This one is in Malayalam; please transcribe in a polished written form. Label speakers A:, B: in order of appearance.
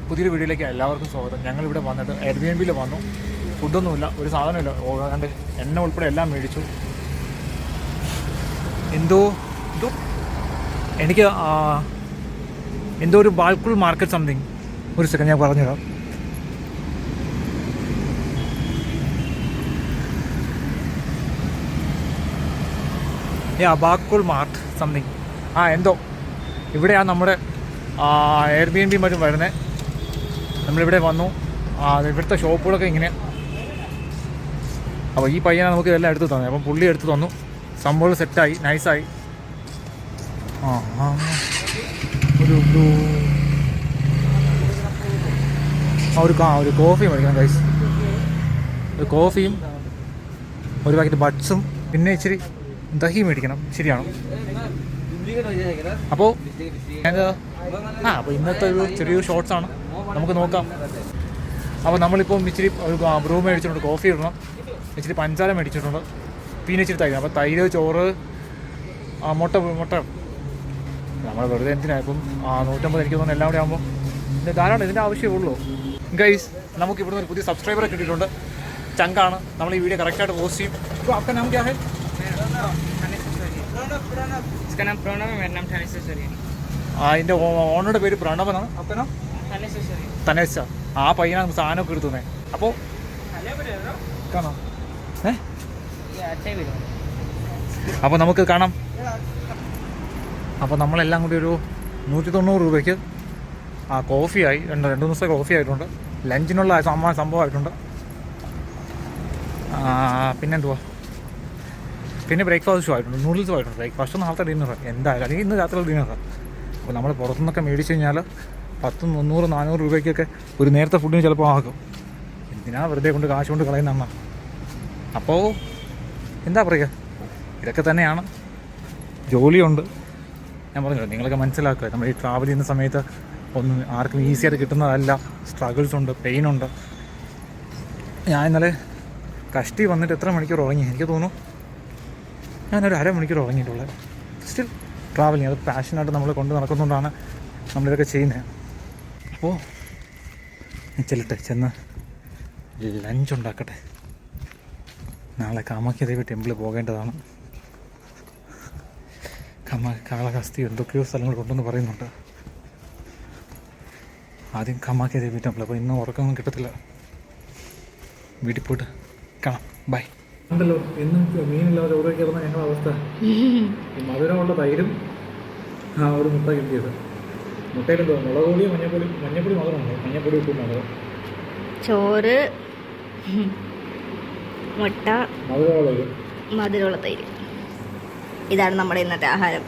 A: പുതിയൊരു വീഡിയോയിലേക്ക് എല്ലാവർക്കും സ്വാഗതം. ഞങ്ങളിവിടെ വന്നിട്ട് എയർബിഎൻബിയിൽ വന്നു. ഫുഡൊന്നുമില്ല, ഒരു സാധനമില്ല. ഓടാണ്ട് എണ്ണ ഉൾപ്പെടെ എല്ലാം മേടിച്ചു. എന്തോ എനിക്ക് എന്തോ ഒരു ബാൽക്കുൾ മാർക്കറ്റ് സംതിങ്. ഒരു സെക്കൻഡ് ഞാൻ പറഞ്ഞുതരാം. ബാൽക്കുൾ മാർട്ട് സംതിങ് എന്തോ ഇവിടെയാണ് നമ്മുടെ എയർബിഎൻബി മറ്റും വരുന്നത്. നമ്മളിവിടെ വന്നു. ഇവിടുത്തെ ഷോപ്പുകളൊക്കെ ഇങ്ങനെ. അപ്പോൾ ഈ പയ്യനെ നമുക്ക് ഇതെല്ലാം എടുത്ത് തന്നെ. അപ്പം പുള്ളി എടുത്ത് തന്നു. സംഭവം സെറ്റായി, നൈസായി. ഒരു കോഫി മേടിക്കണം ഗൈസ്. ഒരു കോഫിയും ഒരു പാക്കറ്റ് ബഡ്സും പിന്നെ ഇച്ചിരി ദഹി മേടിക്കണം. ശരിയാണോ? അപ്പോൾ അപ്പോൾ ഇന്നത്തെ ഒരു ചെറിയൊരു ഷോർട്സാണ്, നമുക്ക് നോക്കാം. അപ്പോൾ നമ്മളിപ്പം ഇച്ചിരി ഒരു ബ്രൂ മേടിച്ചിട്ടുണ്ട്, കോഫി ഇടണം, ഇച്ചിരി പഞ്ചാര മേടിച്ചിട്ടുണ്ട്, പിന്നെ ഇച്ചിരി തൈര്. അപ്പോൾ തൈര്, ചോറ്, മുട്ട നമ്മൾ വെറുതെ എന്തിനാണ് ഇപ്പം 150 എനിക്ക് തോന്നുന്നു എല്ലാം കൂടെ ആകുമ്പോൾ ധാരാളം ഇതിൻ്റെ ആവശ്യമുള്ളൂ. ഗൈസ്, നമുക്ക് ഇവിടുന്ന് ഒരു പുതിയ സബ്സ്ക്രൈബറെ കിട്ടിയിട്ടുണ്ട്. ചങ്കാണ്. നമ്മൾ ഈ വീഡിയോ കറക്റ്റായിട്ട് പോസ്റ്റ് ചെയ്യും. അപ്പോൾ आपका नाम क्या है?
B: इसका नाम प्रणव है, मेरा नाम थानेश्वरी है.
A: അതിൻ്റെ ഓണറുടെ പേര് പ്രണവനാണ്. आपका नाम? തനേശ. ആ പയ്യനാണ് സാധനമൊക്കെ എടുത്തുന്നേ. അപ്പോൾ കാണാം. അപ്പോൾ നമുക്ക് കാണാം. അപ്പോൾ നമ്മളെല്ലാം കൂടി ഒരു 190 രൂപയ്ക്ക് കോഫിയായി. രണ്ട് ദിവസത്തെ കോഫി ആയിട്ടുണ്ട്. ലഞ്ചിനുള്ള സംഭവമായിട്ടുണ്ട്. പിന്നെന്തുവാ, പിന്നെ ബ്രേക്ക്ഫാസ്റ്റും ആയിട്ടുണ്ട്, നൂഡിൽസും ആയിട്ടുണ്ട്. ബ്രേക്ക്ഫാസ്റ്റ് നാളത്തെ ഡിന്നർ എന്തായാലും, അല്ലെങ്കിൽ ഇന്ന് രാത്രി ഡിന്നറാണ്. അപ്പോൾ നമ്മൾ പുറത്തുനിന്നൊക്കെ മേടിച്ച് കഴിഞ്ഞാൽ 100, 300, 400 രൂപയ്ക്കൊക്കെ ഒരു നേരത്തെ ഫുഡിന് ചിലപ്പോൾ ആകും. എന്തിനാ വെറുതെ കൊണ്ട് കാശ് കൊണ്ട് കളയുന്ന. അപ്പോൾ എന്താ പറയുക, ഇതൊക്കെ തന്നെയാണ്. ജോലിയുണ്ട്. ഞാൻ പറഞ്ഞല്ലോ, നിങ്ങളൊക്കെ മനസ്സിലാക്കുക. നമ്മൾ ഈ ട്രാവൽ ചെയ്യുന്ന സമയത്ത് ഒന്നും ആർക്കും ഈസിയായിട്ട് കിട്ടുന്നതല്ല. സ്ട്രഗിൾസ് ഉണ്ട്, പെയിനുണ്ട്. ഞാൻ ഇന്നലെ കഷ്ടി വന്നിട്ട് എത്ര മണിക്കൂർ ഉറങ്ങി? എനിക്ക് തോന്നുന്നു ഞാനൊരു അരമണിക്കൂർ ഉറങ്ങിയിട്ടുള്ളത്. സ്റ്റിൽ ട്രാവലിങ് അത് പാഷനായിട്ട് നമ്മൾ കൊണ്ട് നടക്കുന്നതുകൊണ്ടാണ് നമ്മളിതൊക്കെ ചെയ്യുന്നത്. അപ്പോൾ ചെന്ന് ലഞ്ച് ഉണ്ടാക്കട്ടെ. നാളെ കാമാഖ്യ ടെമ്പിളിൽ പോകേണ്ടതാണ്. കാളഹസ്തി എന്തൊക്കെയോ സ്ഥലങ്ങൾ കൊണ്ടെന്ന് പറയുന്നുണ്ട്. ആദ്യം കാമാഖ്യ ദേവി ടെമ്പിൾ. അപ്പോൾ ഇന്ന് ഉറക്കമൊന്നും കിട്ടത്തില്ല. വീട്ടിൽ പോയിട്ട് കാണാം. ബൈ. ഉണ്ടല്ലോ, എന്നും മീനില്ലാതെ ചോറൊക്കെ പറഞ്ഞാൽ ഞങ്ങളുടെ അവസ്ഥ. മധുരമുള്ള തൈരും ഒരു മുട്ട കിട്ടിയത്. മുട്ടയിലെന്തോ മുളക് പൊടിയും മഞ്ഞപ്പൊടി മാത്രമാണോ? മഞ്ഞപ്പൊടി ഉപ്പും മാത്രം.
B: ചോറ്, മുട്ട,
A: മധുരമുള്ള തൈര്.
B: ഇതാണ് നമ്മുടെ ഇന്നത്തെ ആഹാരം.